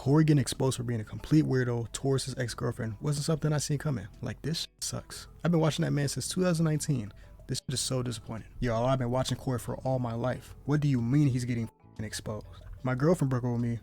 Cory getting exposed for being a complete weirdo towards his ex-girlfriend wasn't something I seen coming. Like, this shit sucks. I've been watching that man since 2019. This shit is so disappointing. Yo, I've been watching Cory for all my life. What do you mean he's getting exposed? My girlfriend broke up with me.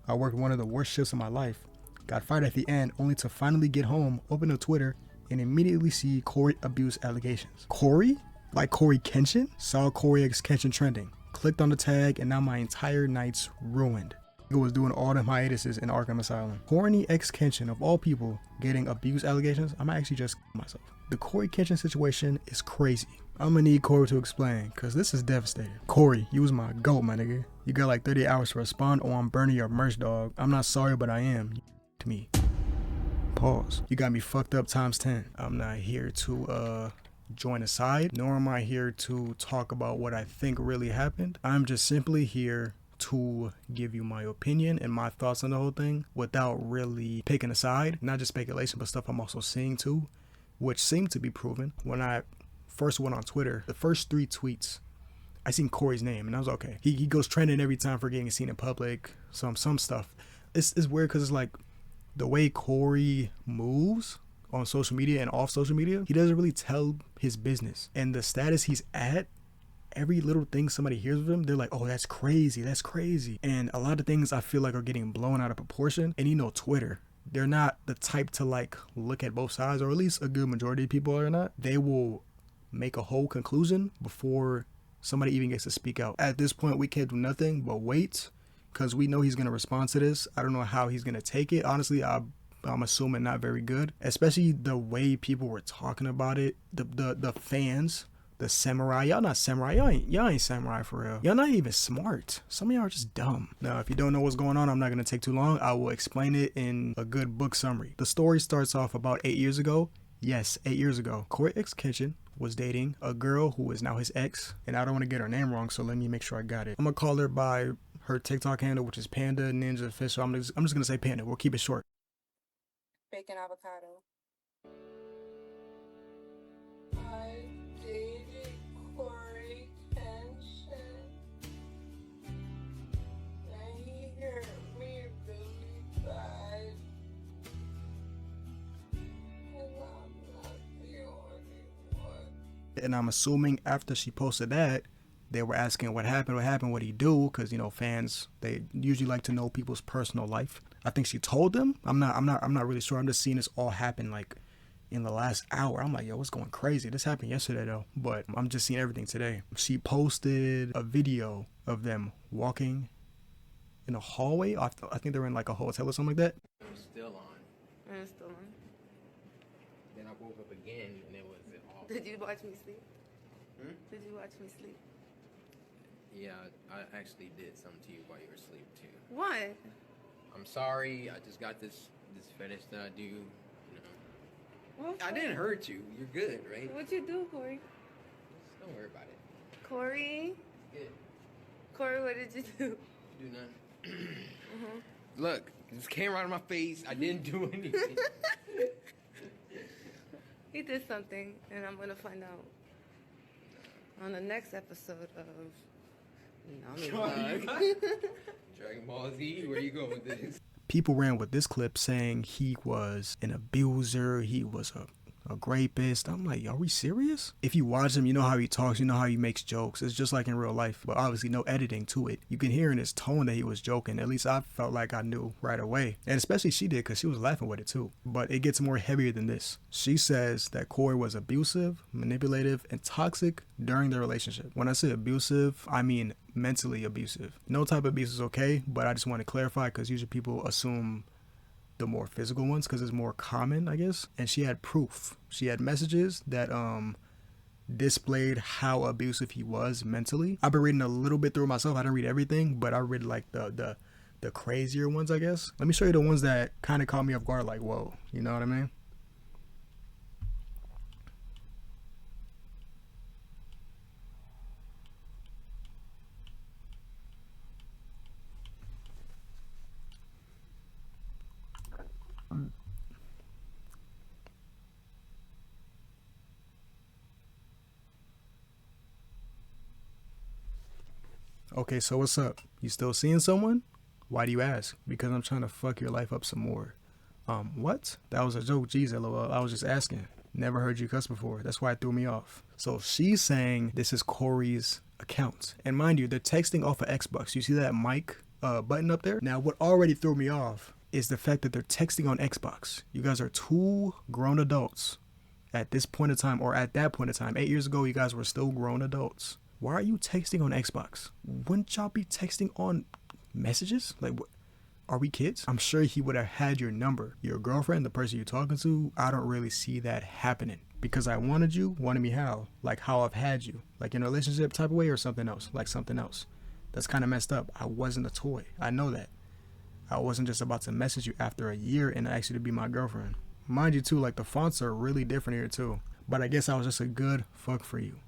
I worked one of the worst shifts of my life. Got fired at the end, only to finally get home, open up Twitter, and immediately see Cory abuse allegations. Cory? Like Coryxkenshin? Saw Coryxkenshin trending. Clicked on the tag, and now my entire night's ruined. It was doing all them hiatuses in Arkham Asylum. Coryxkenshin, of all people, getting abuse allegations, I might actually just myself. The Coryxkenshin situation is crazy. I'm gonna need Cory to explain, cause this is devastating. Cory, you was my goat, my nigga. You got like 30 hours to respond or I'm burning your merch, dog. I'm not sorry, but I am. To me. Pause. You got me fucked up times 10. I'm not here to join a side, nor am I here to talk about what I think really happened. I'm just simply here to give you my opinion and my thoughts on the whole thing without really picking a side. Not just speculation, but stuff I'm also seeing too, which seemed to be proven. When I first went on Twitter, the first 3 tweets, I seen Cory's name and I was okay. He goes trending every time for getting seen in public, some stuff. It's weird because it's like the way Cory moves on social media and off social media, he doesn't really tell his business. And the status he's at, every little thing somebody hears of him, they're like, oh, that's crazy, that's crazy. And a lot of things I feel like are getting blown out of proportion. And you know, Twitter, they're not the type to like look at both sides, or at least a good majority of people are not. They will make a whole conclusion before somebody even gets to speak out. At this point, we can't do nothing but wait, because we know he's going to respond to this. I don't know how he's going to take it. Honestly, I'm assuming not very good, especially the way people were talking about it. The fans, the samurai, y'all not samurai, y'all ain't samurai for real. Y'all not even smart. Some of y'all are just dumb. Now, if you don't know what's going on, I'm not going to take too long. I will explain it in a good book summary. The story starts off about 8 years ago. Yes, 8 years ago. Coryxkenshin was dating a girl who is now his ex, and I don't want to get her name wrong, so let me make sure I got it. I'm going to call her by her TikTok handle, which is Panda Ninja Official. I'm just going to say Panda. We'll keep it short. Bacon avocado. I dated Coryxkenshin, and he hurt me really bad, and I'm not the only one. And I'm assuming after she posted that, they were asking what happened, what'd he do? Because, you know, fans, they usually like to know people's personal life. I think she told them. I'm not really sure. I'm just seeing this all happen like in the last hour. I'm like, yo, what's going crazy? This happened yesterday though, but I'm just seeing everything today. She posted a video of them walking in a hallway. I think they're in like a hotel or something like that. It was still on. And it's still on. Then I woke up again and it was off. Did you watch me sleep? Hmm? Did you watch me sleep? Yeah, I actually did something to you while you were asleep too. What? I'm sorry. I just got this fetish that I do. You know. What? I didn't hurt you. You're good, right? What'd you do, Cory? Just don't worry about it. Cory? Good. Cory, what did you do? Do nothing. Look, this came right in my face. I didn't do anything. He did something, and I'm gonna find out on the next episode of Dragon Ball Z, where you going with this? People ran with this clip saying he was an abuser, he was a rapist. I'm like, are we serious? If you watch him, you know how he talks, you know how he makes jokes. It's just like in real life, but obviously no editing to it. You can hear in his tone that he was joking. At least I felt like I knew right away. And especially she did, because she was laughing with it too. But it gets more heavier than this. She says that Cory was abusive, manipulative, and toxic during their relationship. When I say abusive, I mean mentally abusive. No type of abuse is okay, but I just want to clarify because usually people assume the more physical ones because it's more common, I guess. And she had proof. She had messages that displayed how abusive he was mentally. I've been reading a little bit through myself. I didn't read everything, but I read like the crazier ones, I guess. Let me show you the ones that kind of caught me off guard, like, whoa, you know what I mean? Okay, so what's up? You still seeing someone? Why do you ask? Because I'm trying to fuck your life up some more. What? That was a joke. Jeez, LOL. I was just asking. Never heard you cuss before. That's why it threw me off. So she's saying this is Corey's account. And mind you, they're texting off of Xbox. You see that mic button up there? Now, what already threw me off is the fact that they're texting on Xbox. You guys are two grown adults at this point in time, or at that point in time. 8 years ago, you guys were still grown adults. Why are you texting on Xbox? Wouldn't y'all be texting on messages? Like, what? Are we kids? I'm sure he would have had your number. Your girlfriend, the person you're talking to, I don't really see that happening. Because I wanted you, wanted me how? Like how I've had you. Like in a relationship type of way or something else. Like something else. That's kind of messed up. I wasn't a toy. I know that. I wasn't just about to message you after a year and ask you to be my girlfriend. Mind you too, like the fonts are really different here too. But I guess I was just a good fuck for you.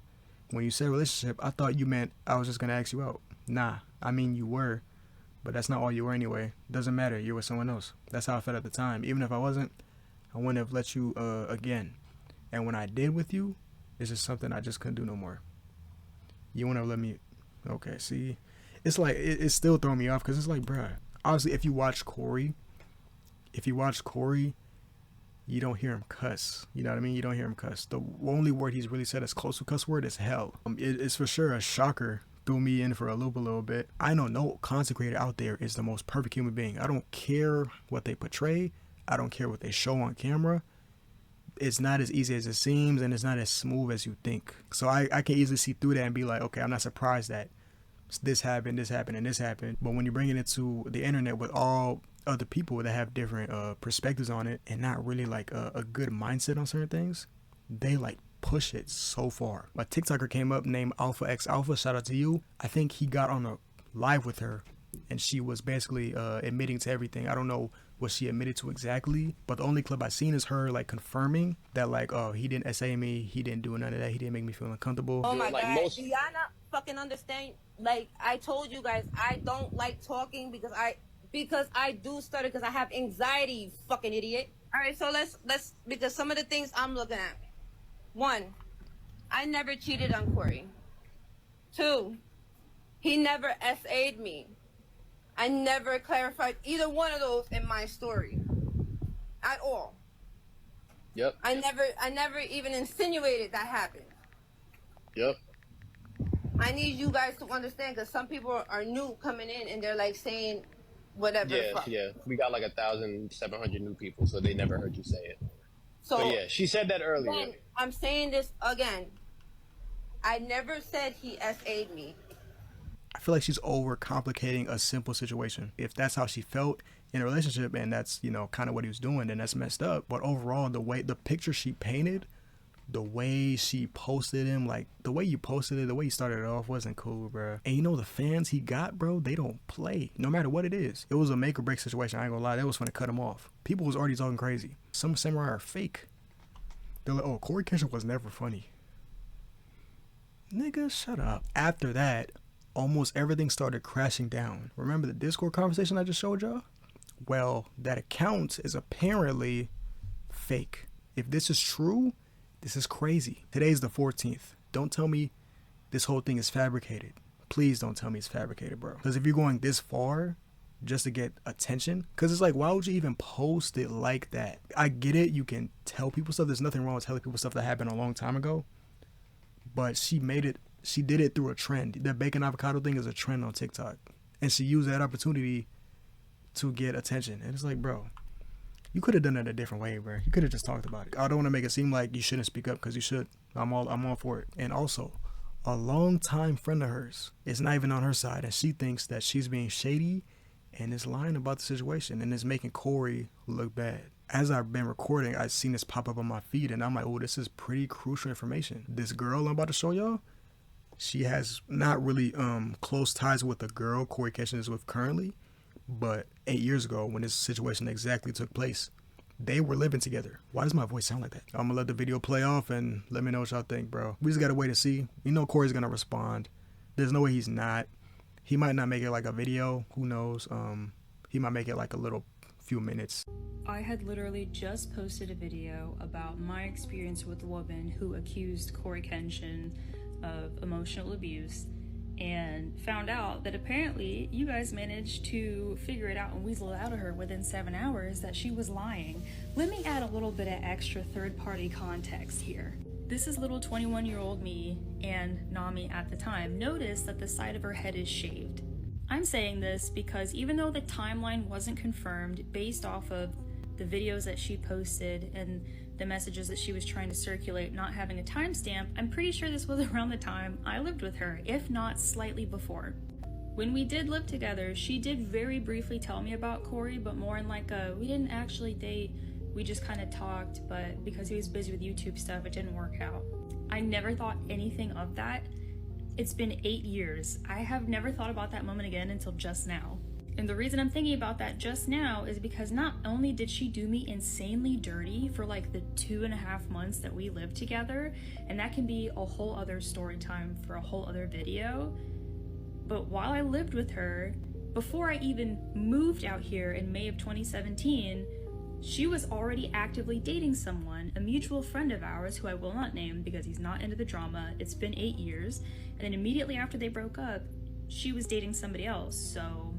When you said relationship, I thought you meant I was just going to ask you out. Nah, I mean you were. But that's not all you were anyway. Doesn't matter. You're with someone else. That's how I felt at the time. Even if I wasn't, I wouldn't have let you again. And when I did with you, it's just something I just couldn't do no more. You wouldn't have let me. Okay, see? It's like, it's still throwing me off because it's like, bruh. Obviously, if you watch Corey, you don't hear him cuss. You know what I mean? You don't hear him cuss. The only word he's really said as close to cuss word is hell. It's for sure a shocker. Threw me in for a loop a little bit. I know no content creator out there is the most perfect human being. I don't care what they portray. I don't care what they show on camera. It's not as easy as it seems, and it's not as smooth as you think. So I can easily see through that and be like, okay, I'm not surprised that this happened, and this happened. But when you bring it into the internet with all other people that have different perspectives on it and not really like a good mindset on certain things, they like push it so far. A TikToker came up named Alpha X Alpha, shout out to you. I think he got on a live with her and she was basically admitting to everything. I don't know what she admitted to exactly, but the only clip I seen is her like confirming that like, oh, he didn't SA me, he didn't do none of that, he didn't make me feel uncomfortable. Oh my Like God, most- do y'all not fucking understand? Like I told you guys, I don't like talking because I do stutter because I have anxiety, you fucking idiot. All right, so let's because some of the things I'm looking at. 1, I never cheated on Corey. 2, he never SA'd me. I never clarified either one of those in my story at all. Yep. I never even insinuated that happened. Yep. I need you guys to understand because some people are new coming in and they're like saying whatever. Yeah. We got like 1,700 new people, so they never heard you say it. So But yeah, she said that earlier. again, I'm saying this again. I never said he SA'd me. I feel like she's overcomplicating a simple situation. If that's how she felt in a relationship and that's, you know, kind of what he was doing, then that's messed up. But overall, the picture she painted, the way she posted him, like the way you posted it, the way you started it off wasn't cool, bro. And you know the fans he got, bro, they don't play no matter what it is. It was a make or break situation. I ain't gonna lie, that was gonna cut him off. People was already talking crazy. Some samurai are fake. They're like, oh, Coryxkenshin was never funny. Nigga, shut up. After that, almost everything started crashing down. Remember the Discord conversation I just showed y'all? Well, that account is apparently fake. If this is true, this is crazy. Today's the 14th. Don't tell me this whole thing is fabricated. Please don't tell me it's fabricated, bro. Because if you're going this far just to get attention, because it's like, why would you even post it like that? I get it. You can tell people stuff. There's nothing wrong with telling people stuff that happened a long time ago. But she did it through a trend. The bacon avocado thing is a trend on TikTok. And she used that opportunity to get attention. And it's like, bro, you could have done it a different way, bro. You could have just talked about it. I don't want to make it seem like you shouldn't speak up because you should. I'm all for it. And also, a longtime friend of hers is not even on her side. And she thinks that she's being shady and is lying about the situation and is making Corey look bad. As I've been recording, I've seen this pop up on my feed and I'm like, oh, this is pretty crucial information. This girl I'm about to show y'all, she has not really close ties with the girl Coryxkenshin is with currently, but 8 years ago when this situation exactly took place, they were living together. Why does my voice sound like that? I'm gonna let the video play off and let me know what y'all think, bro. We just gotta wait to see. You know Corey's gonna respond. There's no way he's not. He might not make it like a video. Who knows? He might make it like a little few minutes. I had literally just posted a video about my experience with a woman who accused Coryxkenshin of emotional abuse, and found out that apparently you guys managed to figure it out and weasel it out of her within 7 hours that she was lying. Let me add a little bit of extra third-party context here. This is little 21-year-old me and Nami at the time. Notice that the side of her head is shaved. I'm saying this because even though the timeline wasn't confirmed based off of the videos that she posted and the messages that she was trying to circulate not having a timestamp, I'm pretty sure this was around the time I lived with her, if not slightly before. When we did live together, she did very briefly tell me about Cory, but more in like a, we didn't actually date, we just kind of talked, but because he was busy with YouTube stuff, it didn't work out. I never thought anything of that. It's been 8 years. I have never thought about that moment again until just now. And the reason I'm thinking about that just now is because not only did she do me insanely dirty for like the 2.5 months that we lived together, and that can be a whole other story time for a whole other video, but while I lived with her, before I even moved out here in May of 2017, she was already actively dating someone, a mutual friend of ours who I will not name because he's not into the drama. It's been 8 years, and then immediately after they broke up, she was dating somebody else, so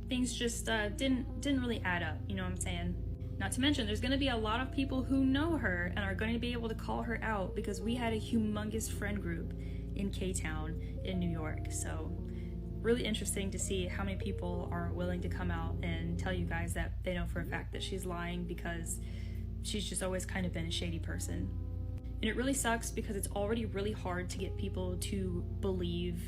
things just didn't really add up, you know what I'm saying? Not to mention, there's gonna be a lot of people who know her and are going to be able to call her out because we had a humongous friend group in K-Town in New York, so really interesting to see how many people are willing to come out and tell you guys that they know for a fact that she's lying because she's just always kind of been a shady person. And it really sucks because it's already really hard to get people to believe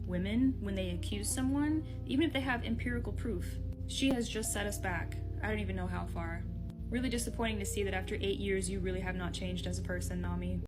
women when they accuse someone, even if they have empirical proof. She has just set us back. I don't even know how far. Really disappointing to see that after 8 years you really have not changed as a person, Nami.